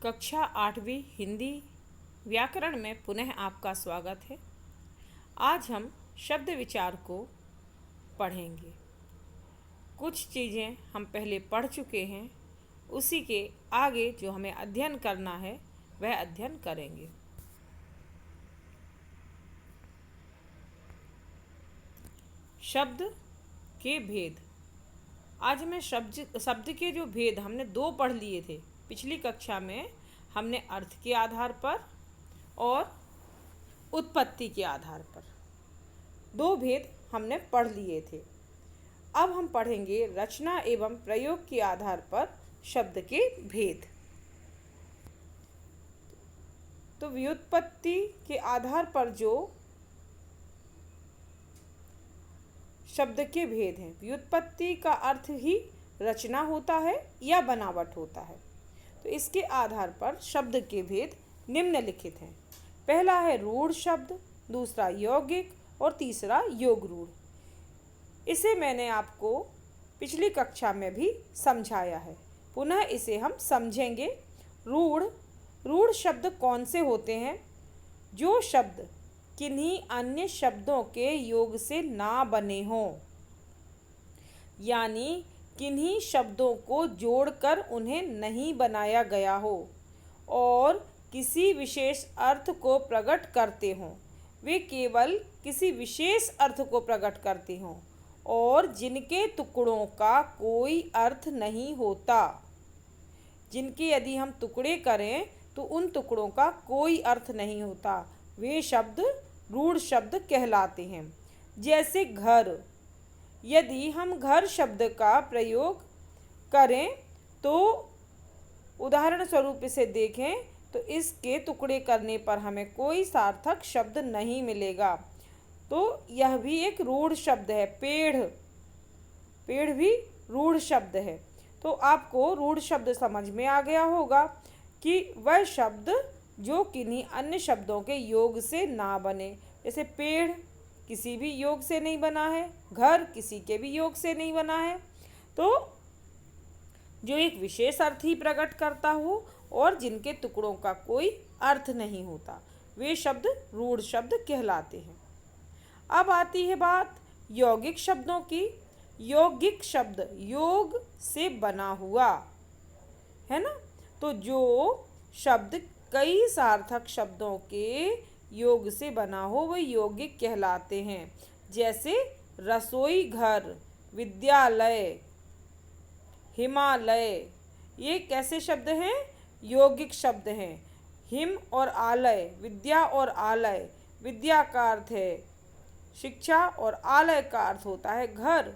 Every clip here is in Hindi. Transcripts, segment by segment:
कक्षा 8वीं हिंदी व्याकरण में पुनः आपका स्वागत है। आज हम शब्द विचार को पढ़ेंगे। कुछ चीज़ें हम पहले पढ़ चुके हैं, उसी के आगे जो हमें अध्ययन करना है वह अध्ययन करेंगे। शब्द के भेद। आज मैं शब्द के जो भेद हमने दो पढ़ लिए थे। पिछली कक्षा में हमने अर्थ के आधार पर और उत्पत्ति के आधार पर दो भेद हमने पढ़ लिए थे। अब हम पढ़ेंगे रचना एवं प्रयोग के आधार पर शब्द के भेद। तो व्युत्पत्ति के आधार पर जो शब्द के भेद हैं, व्युत्पत्ति का अर्थ ही रचना होता है या बनावट होता है। तो इसके आधार पर शब्द के भेद निम्नलिखित हैं। पहला है रूढ़ शब्द, दूसरा यौगिक और तीसरा योग रूढ़। इसे मैंने आपको पिछली कक्षा में भी समझाया है, पुनः इसे हम समझेंगे। रूढ़ शब्द कौन से होते हैं? जो शब्द किन्हीं अन्य शब्दों के योग से ना बने हों, यानी किन्हीं शब्दों को जोड़कर उन्हें नहीं बनाया गया हो और किसी विशेष अर्थ को प्रकट करते हों। वे केवल किसी विशेष अर्थ को प्रकट करते हों और जिनके टुकड़ों का कोई अर्थ नहीं होता। जिनके यदि हम टुकड़े करें तो उन टुकड़ों का कोई अर्थ नहीं होता, वे शब्द रूढ़ शब्द कहलाते हैं। जैसे घर, यदि हम घर शब्द का प्रयोग करें तो उदाहरण स्वरूप इसे देखें तो इसके टुकड़े करने पर हमें कोई सार्थक शब्द नहीं मिलेगा। तो यह भी एक रूढ़ शब्द है। पेड़ भी रूढ़ शब्द है। तो आपको रूढ़ शब्द समझ में आ गया होगा कि वह शब्द जो किन्हीं अन्य शब्दों के योग से ना बने। जैसे पेड़ किसी भी योग से नहीं बना है, घर किसी के भी योग से नहीं बना है। तो जो एक विशेष अर्थ ही प्रकट करता हो और जिनके टुकड़ों का कोई अर्थ नहीं होता, वे शब्द रूढ़ शब्द कहलाते हैं। अब आती है बात यौगिक शब्दों की। यौगिक शब्द योग से बना हुआ है ना। तो जो शब्द कई सार्थक शब्दों के योग से बना हो वह यौगिक कहलाते हैं। जैसे रसोई घर, विद्यालय, हिमालय, ये कैसे शब्द हैं? यौगिक शब्द हैं। हिम और आलय, विद्या और आलय, विद्या का अर्थ है शिक्षा और आलय का अर्थ होता है घर।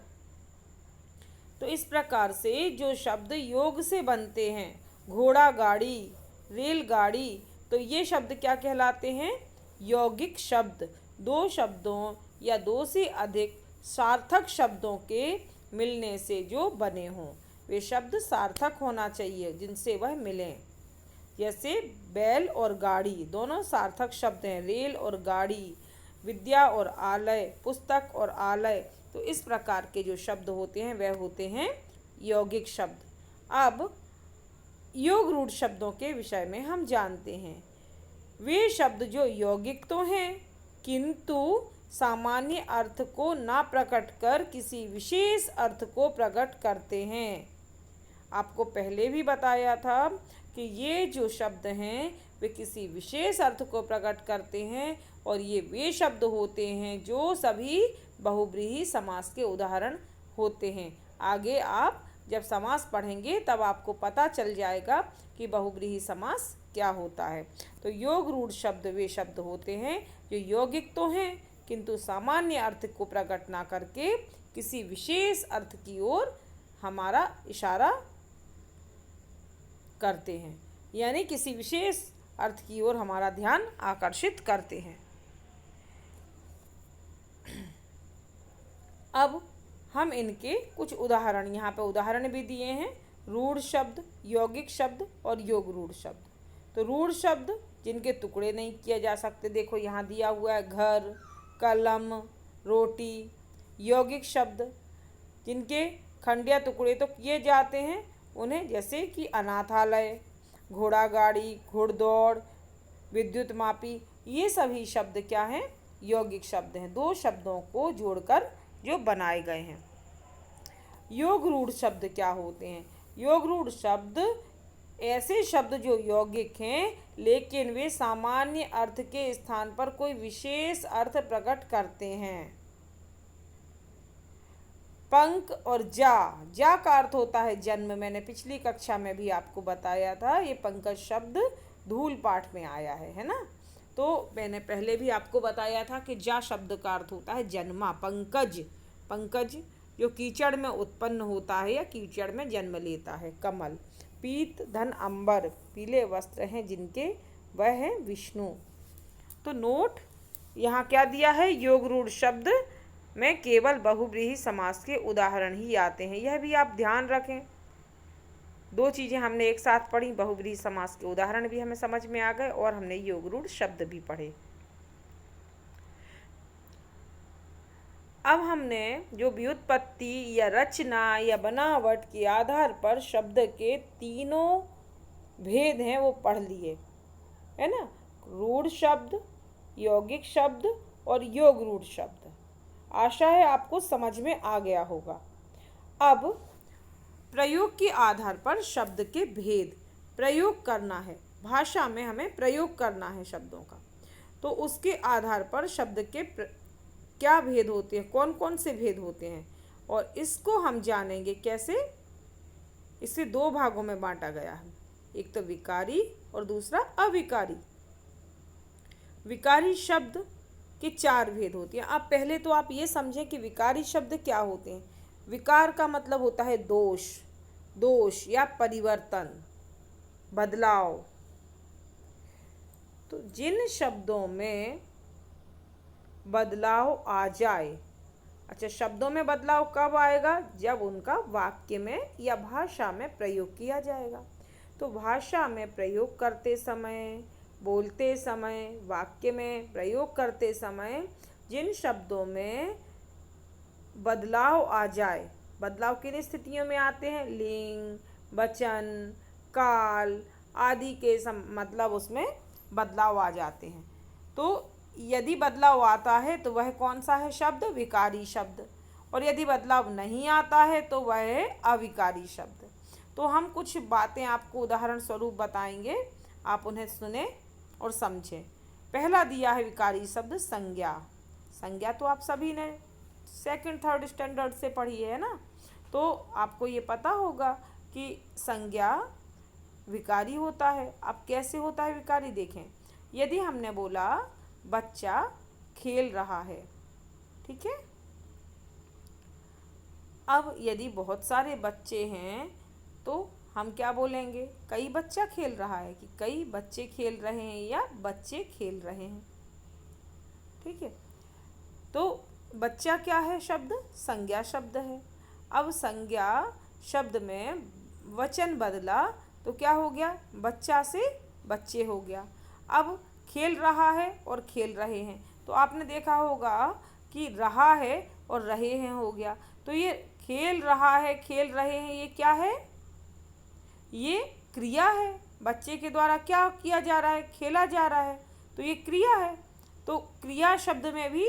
तो इस प्रकार से जो शब्द योग से बनते हैं, घोड़ा गाड़ी, रेलगाड़ी, तो ये शब्द क्या कहलाते हैं? यौगिक शब्द। दो शब्दों या दो से अधिक सार्थक शब्दों के मिलने से जो बने हों, वे शब्द सार्थक होना चाहिए जिनसे वह मिलें। जैसे बैल और गाड़ी दोनों सार्थक शब्द हैं। रेल और गाड़ी, विद्या और आलय, पुस्तक और आलय। तो इस प्रकार के जो शब्द होते हैं वह होते हैं यौगिक शब्द। अब योग रूढ़ शब्दों के विषय में हम जानते हैं। वे शब्द जो यौगिक तो हैं किंतु सामान्य अर्थ को ना प्रकट कर किसी विशेष अर्थ को प्रकट करते हैं। आपको पहले भी बताया था कि ये जो शब्द हैं वे किसी विशेष अर्थ को प्रकट करते हैं और ये वे शब्द होते हैं जो सभी बहुब्रीहि समास के उदाहरण होते हैं। आगे आप जब समास पढ़ेंगे तब आपको पता चल जाएगा कि बहुब्रीहि समास क्या होता है। तो योग रूढ़ शब्द वे शब्द होते हैं जो यौगिक तो हैं किंतु सामान्य अर्थ को प्रकट ना करके किसी विशेष अर्थ की ओर हमारा इशारा करते हैं, यानी किसी विशेष अर्थ की ओर हमारा ध्यान आकर्षित करते हैं। अब हम इनके कुछ उदाहरण, यहाँ पे उदाहरण भी दिए हैं, रूढ़ शब्द, यौगिक शब्द और योग रूढ़ शब्द। तो रूढ़ शब्द जिनके टुकड़े नहीं किए जा सकते, देखो यहाँ दिया हुआ है घर, कलम, रोटी। यौगिक शब्द जिनके खंड या टुकड़े तो किए जाते हैं, उन्हें जैसे कि अनाथालय, घोड़ा गाड़ी, घुड़दौड़, विद्युत मापी, ये सभी शब्द क्या हैं? यौगिक शब्द हैं। दो शब्दों को जोड़कर जो बनाए गए हैं। योग रूढ़ शब्द क्या होते हैं? योग रूढ़ शब्द ऐसे शब्द जो यौगिक हैं लेकिन वे सामान्य अर्थ के स्थान पर कोई विशेष अर्थ प्रकट करते हैं। पंक और जा का अर्थ होता है जन्म। मैंने पिछली कक्षा में भी आपको बताया था, ये पंकज शब्द धूल पाठ में आया है ना। तो मैंने पहले भी आपको बताया था कि जा शब्द का अर्थ होता है जन्मा। पंकज, पंकज जो कीचड़ में उत्पन्न होता है या कीचड़ में जन्म लेता है। कमल, पीत धन अंबर, पीले वस्त्र हैं जिनके, वह है विष्णु। तो नोट यहाँ क्या दिया है? योग रूढ़ शब्द में केवल बहुव्रीहि समास के उदाहरण ही आते हैं। यह भी आप ध्यान रखें। दो चीज़ें हमने एक साथ पढ़ी, बहुव्रीहि समास के उदाहरण भी हमें समझ में आ गए और हमने योग रूढ़ शब्द भी पढ़े। अब हमने जो व्युत्पत्ति या रचना या बनावट के आधार पर शब्द के तीनों भेद हैं वो पढ़ लिए, है ना। रूढ़ शब्द, यौगिक शब्द और योग रूढ़ शब्द। आशा है आपको समझ में आ गया होगा। अब प्रयोग के आधार पर शब्द के भेद प्रयोग करना है। भाषा में हमें प्रयोग करना है शब्दों का, तो उसके आधार पर शब्द के क्या भेद होते हैं, कौन कौन से भेद होते हैं, और इसको हम जानेंगे कैसे। इसे दो भागों में बांटा गया है, एक तो विकारी और दूसरा अविकारी। विकारी शब्द के चार भेद होते हैं। अब पहले तो आप ये समझें कि विकारी शब्द क्या होते हैं। विकार का मतलब होता है दोष, दोष या परिवर्तन, बदलाव। तो जिन शब्दों में बदलाव आ जाए, अच्छा शब्दों में बदलाव कब आएगा? जब उनका वाक्य में या भाषा में प्रयोग किया जाएगा। तो भाषा में प्रयोग करते समय, बोलते समय, वाक्य में प्रयोग करते समय जिन शब्दों में बदलाव आ जाए, बदलाव किन स्थितियों में आते हैं? लिंग, वचन, काल आदि के मतलब उसमें बदलाव आ जाते हैं। तो यदि बदलाव आता है तो वह कौन सा है शब्द? विकारी शब्द। और यदि बदलाव नहीं आता है तो वह है अविकारी शब्द। तो हम कुछ बातें आपको उदाहरण स्वरूप बताएंगे, आप उन्हें सुने और समझें। पहला दिया है विकारी शब्द संज्ञा। संज्ञा तो आप सभी ने सेकंड थर्ड स्टैंडर्ड से पढ़ी है ना, तो आपको ये पता होगा कि संज्ञा विकारी होता है। अब कैसे होता है विकारी देखें। यदि हमने बोला बच्चा खेल रहा है, ठीक है। अब यदि बहुत सारे बच्चे हैं तो हम क्या बोलेंगे? कई बच्चा खेल रहा है, कि कई बच्चे खेल रहे हैं या बच्चे खेल रहे हैं, ठीक है। तो बच्चा क्या है शब्द? संज्ञा शब्द है। अब संज्ञा शब्द में वचन बदला तो क्या हो गया? बच्चा से बच्चे हो गया। अब खेल रहा है और खेल रहे हैं, तो आपने देखा होगा कि रहा है और रहे हैं हो गया। तो ये खेल रहा है, खेल रहे हैं, ये क्या है? ये क्रिया है। बच्चे के द्वारा क्या किया जा रहा है? खेला जा रहा है, तो ये क्रिया है। तो क्रिया शब्द में भी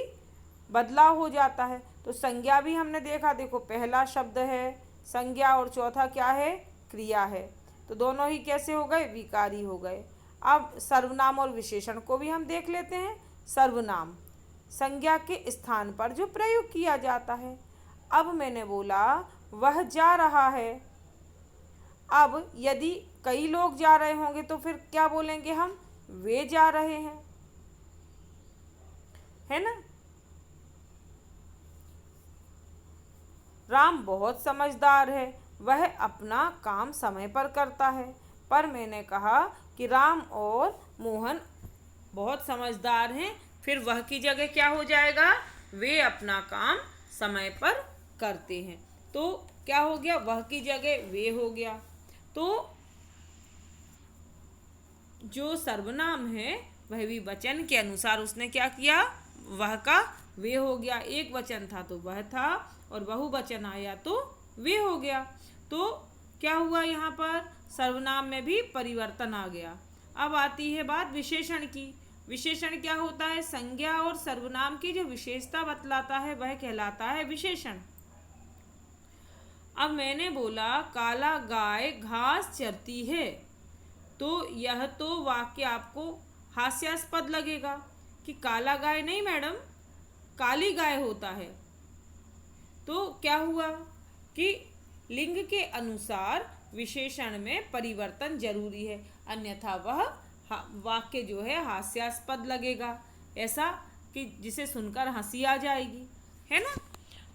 बदलाव हो जाता है। तो संज्ञा भी हमने देखा, देखो पहला शब्द है संज्ञा और चौथा क्या है? क्रिया है। तो दोनों ही कैसे हो गए? विकारी हो गए। अब सर्वनाम और विशेषण को भी हम देख लेते हैं। सर्वनाम संज्ञा के स्थान पर जो प्रयोग किया जाता है। अब मैंने बोला वह जा रहा है। अब यदि कई लोग जा रहे होंगे तो फिर क्या बोलेंगे हम? वे जा रहे हैं, है ना। राम बहुत समझदार है, वह अपना काम समय पर करता है। पर मैंने कहा कि राम और मोहन बहुत समझदार हैं, फिर वह की जगह क्या हो जाएगा? वे अपना काम समय पर करते हैं। तो क्या हो गया? वह की जगह वे हो गया। तो जो सर्वनाम है वह भी वचन के अनुसार उसने क्या किया? वह का वे हो गया। एक वचन था तो वह था, और बहुवचन आया तो वे हो गया। तो क्या हुआ यहाँ पर, सर्वनाम में भी परिवर्तन आ गया। अब आती है बात विशेषण की। विशेषण क्या होता है, संज्ञा और सर्वनाम की जो विशेषता बतलाता है वह कहलाता है विशेषण। अब मैंने बोला काला गाय घास चरती है, तो यह तो वाक्य आपको हास्यास्पद लगेगा कि काला गाय नहीं मैडम, काली गाय होता है। तो क्या हुआ कि लिंग के अनुसार विशेषण में परिवर्तन जरूरी है, अन्यथा वह वाक्य जो है हास्यास्पद लगेगा, ऐसा कि जिसे सुनकर हंसी आ जाएगी, है ना।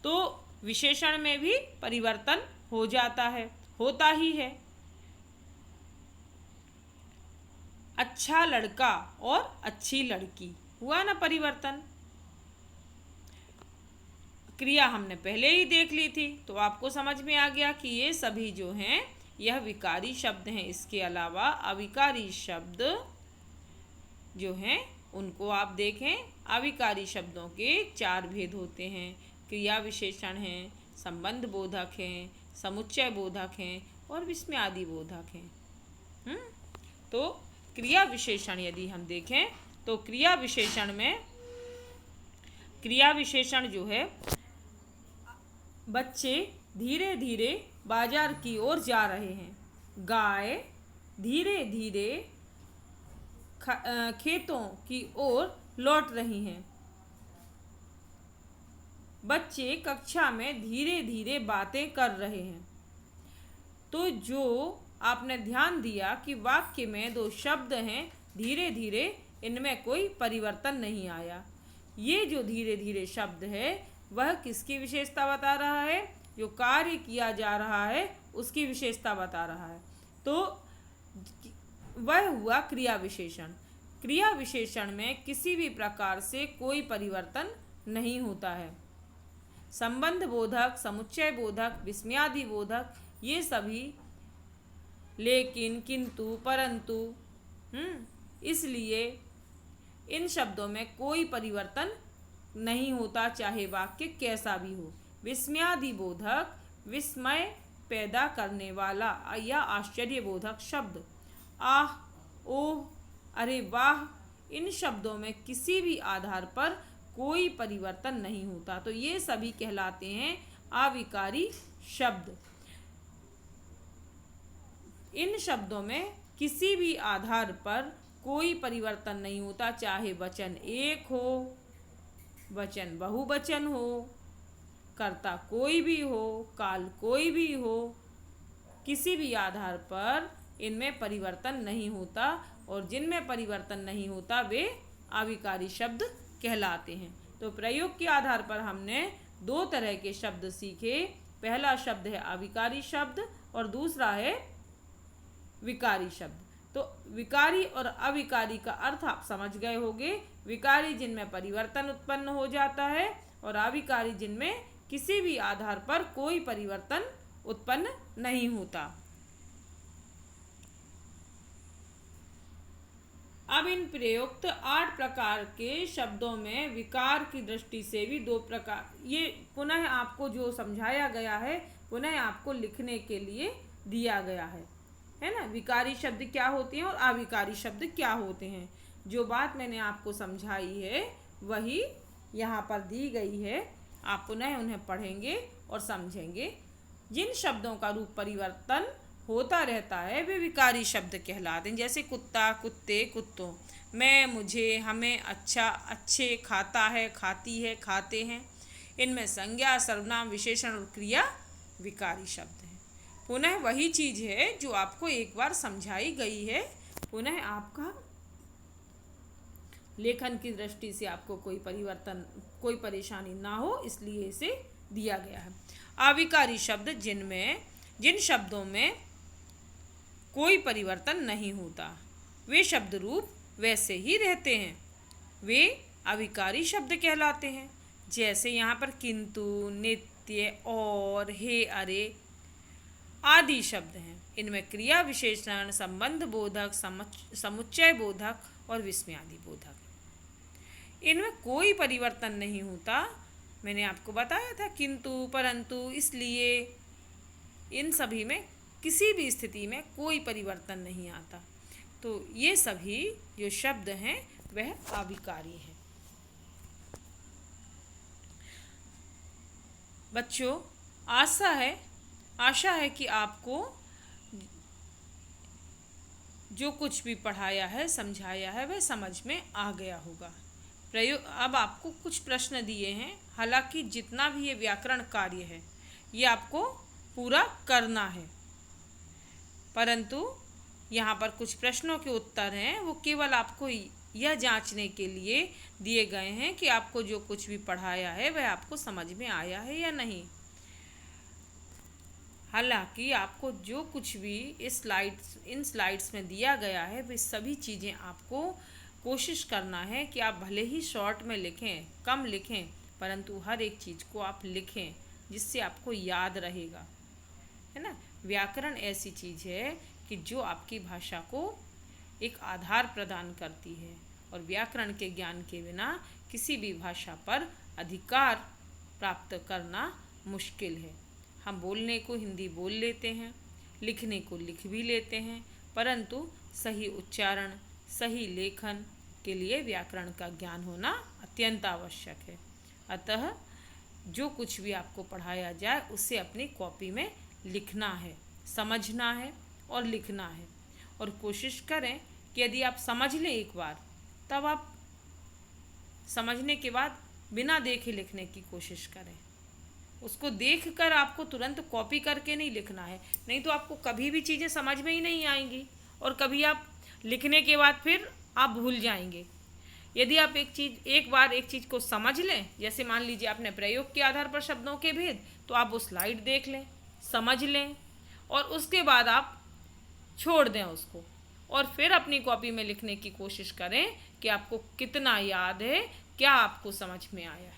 तो विशेषण में भी परिवर्तन हो जाता है, होता ही है। अच्छा लड़का और अच्छी लड़की, हुआ ना परिवर्तन। क्रिया हमने पहले ही देख ली थी, तो आपको समझ में आ गया कि ये सभी जो हैं यह विकारी शब्द हैं। इसके अलावा अविकारी शब्द जो हैं उनको आप देखें। अविकारी शब्दों के 4 भेद होते हैं, क्रिया विशेषण हैं, संबंध बोधक हैं, समुच्चय बोधक हैं और विस्मयादि बोधक हैं। तो क्रिया विशेषण यदि हम देखें तो क्रिया विशेषण जो है, बच्चे धीरे धीरे बाजार की ओर जा रहे हैं, गाय धीरे धीरे खेतों की ओर लौट रही हैं, बच्चे कक्षा में धीरे धीरे बातें कर रहे हैं। तो जो आपने ध्यान दिया कि वाक्य में 2 शब्द हैं धीरे धीरे, इनमें कोई परिवर्तन नहीं आया। ये जो धीरे धीरे शब्द है वह किसकी विशेषता बता रहा है, जो कार्य किया जा रहा है उसकी विशेषता बता रहा है। तो वह हुआ क्रिया विशेषण। क्रिया विशेषण में किसी भी प्रकार से कोई परिवर्तन नहीं होता है। संबंध बोधक, समुच्चय बोधक, विस्मयादि बोधक, ये सभी लेकिन, किंतु, परंतु, इसलिए इन शब्दों में कोई परिवर्तन नहीं होता, चाहे वाक्य कैसा भी हो। विस्मयादि बोधक विस्मय पैदा करने वाला या आश्चर्य बोधक शब्द, आह, ओह, अरे वाह, इन शब्दों में किसी भी आधार पर कोई परिवर्तन नहीं होता, तो ये सभी कहलाते हैं अविकारी शब्द। इन शब्दों में किसी भी आधार पर कोई परिवर्तन नहीं होता, चाहे वचन एक हो, वचन बहुवचन हो, कर्ता कोई भी हो, काल कोई भी हो, किसी भी आधार पर इनमें परिवर्तन नहीं होता, और जिनमें परिवर्तन नहीं होता वे अविकारी शब्द कहलाते हैं। तो प्रयोग के आधार पर हमने 2 तरह के शब्द सीखे। पहला शब्द है अविकारी शब्द और दूसरा है विकारी शब्द। तो विकारी और अविकारी का अर्थ आप समझ गए होंगे। विकारी जिनमें परिवर्तन उत्पन्न हो जाता है और अविकारी जिनमें किसी भी आधार पर कोई परिवर्तन उत्पन्न नहीं होता। अब इन प्रयुक्त 8 प्रकार के शब्दों में विकार की दृष्टि से भी 2 प्रकार, ये पुनः आपको जो समझाया गया है पुनः आपको लिखने के लिए दिया गया है ना। विकारी शब्द क्या होते हैं और अविकारी शब्द क्या होते हैं, जो बात मैंने आपको समझाई है वही यहाँ पर दी गई है। आप पुनः उन्हें पढ़ेंगे और समझेंगे। जिन शब्दों का रूप परिवर्तन होता रहता है वे विकारी शब्द कहलाते हैं, जैसे कुत्ता, कुत्ते, कुत्तों, मैं, मुझे, हमें, अच्छा, अच्छे, खाता है, खाती है, खाते हैं। इनमें संज्ञा, सर्वनाम, विशेषण और क्रिया विकारी शब्द हैं। पुनः वही चीज़ है जो आपको एक बार समझाई गई है, पुनः आपका लेखन की दृष्टि से आपको कोई परिवर्तन, कोई परेशानी ना हो, इसलिए इसे दिया गया है। अविकारी शब्द जिन शब्दों में कोई परिवर्तन नहीं होता, वे शब्द रूप वैसे ही रहते हैं, वे अविकारी शब्द कहलाते हैं। जैसे यहाँ पर किंतु, नित्य, और, हे, अरे आदि शब्द हैं। इनमें क्रिया विशेषण, संबंध बोधक, समुच्चय बोधक और विस्मयादि बोधक, इनमें कोई परिवर्तन नहीं होता। मैंने आपको बताया था किंतु, परंतु, इसलिए, इन सभी में किसी भी स्थिति में कोई परिवर्तन नहीं आता। तो ये सभी जो शब्द हैं वह अविकारी हैं। बच्चों, आशा है कि आपको जो कुछ भी पढ़ाया है, समझाया है, वह समझ में आ गया होगा। अब आपको कुछ प्रश्न दिए हैं। हालांकि जितना भी ये व्याकरण कार्य है ये आपको पूरा करना है, परंतु यहाँ पर कुछ प्रश्नों के उत्तर हैं, वो केवल आपको यह जांचने के लिए दिए गए हैं कि आपको जो कुछ भी पढ़ाया है वह आपको समझ में आया है या नहीं। हालांकि आपको जो कुछ भी इन स्लाइड्स में दिया गया है वे सभी चीज़ें आपको कोशिश करना है कि आप भले ही शॉर्ट में लिखें, कम लिखें, परंतु हर एक चीज़ को आप लिखें जिससे आपको याद रहेगा, है ना। व्याकरण ऐसी चीज़ है कि जो आपकी भाषा को एक आधार प्रदान करती है, और व्याकरण के ज्ञान के बिना किसी भी भाषा पर अधिकार प्राप्त करना मुश्किल है। हम बोलने को हिंदी बोल लेते हैं, लिखने को लिख भी लेते हैं, परंतु सही उच्चारण, सही लेखन के लिए व्याकरण का ज्ञान होना अत्यंत आवश्यक है। अतः जो कुछ भी आपको पढ़ाया जाए उसे अपनी कॉपी में लिखना है, समझना है और लिखना है। और कोशिश करें कि यदि आप समझ लें एक बार, तब आप समझने के बाद बिना देखे लिखने की कोशिश करें। उसको देखकर आपको तुरंत कॉपी करके नहीं लिखना है, नहीं तो आपको कभी भी चीज़ें समझ में ही नहीं आएंगी और कभी आप लिखने के बाद फिर आप भूल जाएंगे। यदि आप एक बार एक चीज़ को समझ लें, जैसे मान लीजिए आपने प्रयोग के आधार पर शब्दों के भेद, तो आप वो स्लाइड देख लें, समझ लें और उसके बाद आप छोड़ दें उसको, और फिर अपनी कॉपी में लिखने की कोशिश करें कि आपको कितना याद है, क्या आपको समझ में आया है।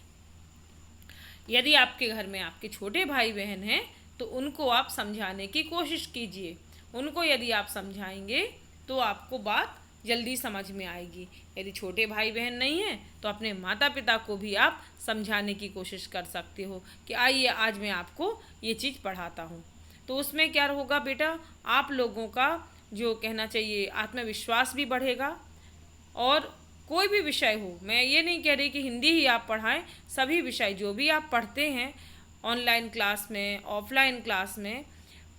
यदि आपके घर में आपके छोटे भाई बहन हैं तो उनको आप समझाने की कोशिश कीजिए। उनको यदि आप समझाएंगे तो आपको बात जल्दी समझ में आएगी। यदि छोटे भाई बहन नहीं हैं तो अपने माता पिता को भी आप समझाने की कोशिश कर सकते हो कि आइए आज मैं आपको ये चीज़ पढ़ाता हूँ। तो उसमें क्या होगा बेटा, आप लोगों का जो कहना चाहिए आत्मविश्वास भी बढ़ेगा। और कोई भी विषय हो, मैं ये नहीं कह रही कि हिंदी ही आप पढ़ाएं, सभी विषय जो भी आप पढ़ते हैं ऑनलाइन क्लास में, ऑफलाइन क्लास में,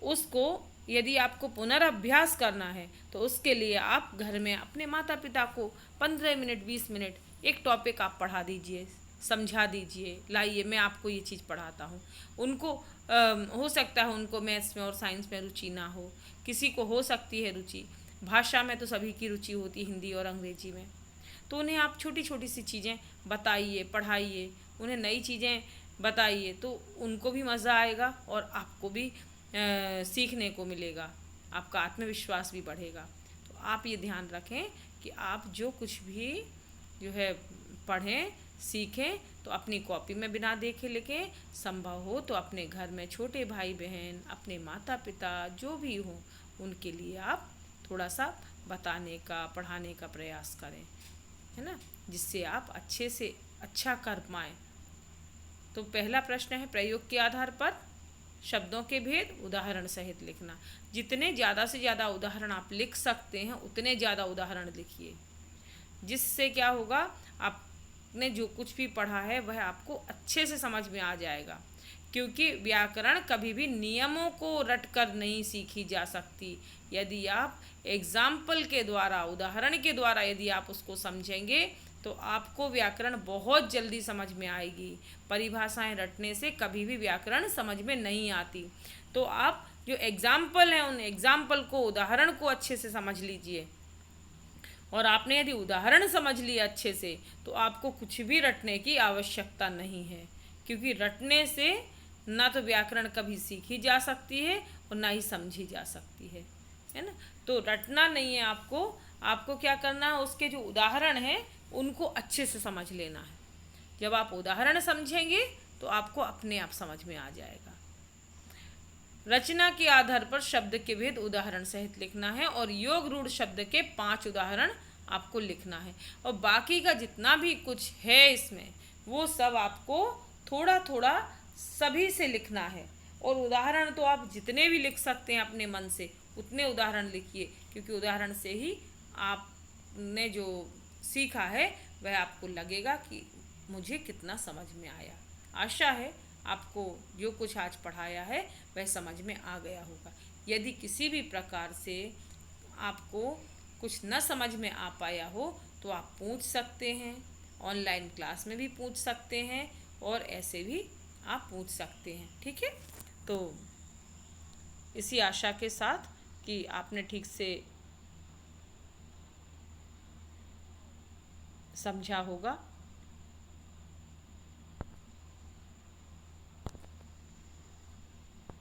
उसको यदि आपको पुनर्अभ्यास करना है तो उसके लिए आप घर में अपने माता पिता को 15 मिनट 20 मिनट एक टॉपिक आप पढ़ा दीजिए, समझा दीजिए, लाइए मैं आपको ये चीज़ पढ़ाता हूँ। उनको हो सकता है उनको मैथ्स में और साइंस में रुचि ना हो, किसी को हो सकती है रुचि, भाषा में तो सभी की रुचि होती है, हिंदी और अंग्रेजी में। तो उन्हें आप छोटी छोटी सी चीज़ें बताइए, पढ़ाइए, उन्हें नई चीज़ें बताइए, तो उनको भी मज़ा आएगा और आपको भी सीखने को मिलेगा, आपका आत्मविश्वास भी बढ़ेगा। तो आप ये ध्यान रखें कि आप जो कुछ भी जो है पढ़ें, सीखें तो अपनी कॉपी में बिना देखे लिखें, संभव हो तो अपने घर में छोटे भाई बहन, अपने माता पिता जो भी हों उनके लिए आप थोड़ा सा बताने का, पढ़ाने का प्रयास करें, है ना, जिससे आप अच्छे से अच्छा कर पाएँ। तो पहला प्रश्न है प्रयोग के आधार पर शब्दों के भेद उदाहरण सहित लिखना। जितने ज़्यादा से ज़्यादा उदाहरण आप लिख सकते हैं उतने ज़्यादा उदाहरण लिखिए, जिससे क्या होगा, आपने जो कुछ भी पढ़ा है वह आपको अच्छे से समझ में आ जाएगा। क्योंकि व्याकरण कभी भी नियमों को रटकर नहीं सीखी जा सकती। यदि आप एग्जाम्पल के द्वारा, उदाहरण के द्वारा यदि आप उसको समझेंगे तो आपको व्याकरण बहुत जल्दी समझ में आएगी। परिभाषाएं रटने से कभी भी व्याकरण समझ में नहीं आती। तो आप जो एग्जाम्पल हैं उन एग्जाम्पल को, उदाहरण को अच्छे से समझ लीजिए, और आपने यदि उदाहरण समझ लिया अच्छे से तो आपको कुछ भी रटने की आवश्यकता नहीं है। क्योंकि रटने से ना तो व्याकरण कभी सीखी जा सकती है और ना ही समझी जा सकती है ना। तो रटना नहीं है आपको क्या करना है, उसके जो उदाहरण हैं उनको अच्छे से समझ लेना है। जब आप उदाहरण समझेंगे तो आपको अपने आप समझ में आ जाएगा। रचना के आधार पर शब्द के भेद उदाहरण सहित लिखना है और योग रूढ़ शब्द के 5 उदाहरण आपको लिखना है। और बाकी का जितना भी कुछ है इसमें वो सब आपको थोड़ा थोड़ा सभी से लिखना है। और उदाहरण तो आप जितने भी लिख सकते हैं अपने मन से उतने उदाहरण लिखिए, क्योंकि उदाहरण से ही आपने जो सीखा है वह आपको लगेगा कि मुझे कितना समझ में आया। आशा है आपको जो कुछ आज पढ़ाया है वह समझ में आ गया होगा। यदि किसी भी प्रकार से आपको कुछ न समझ में आ पाया हो तो आप पूछ सकते हैं, ऑनलाइन क्लास में भी पूछ सकते हैं और ऐसे भी आप पूछ सकते हैं। ठीक है, तो इसी आशा के साथ कि आपने ठीक से समझा होगा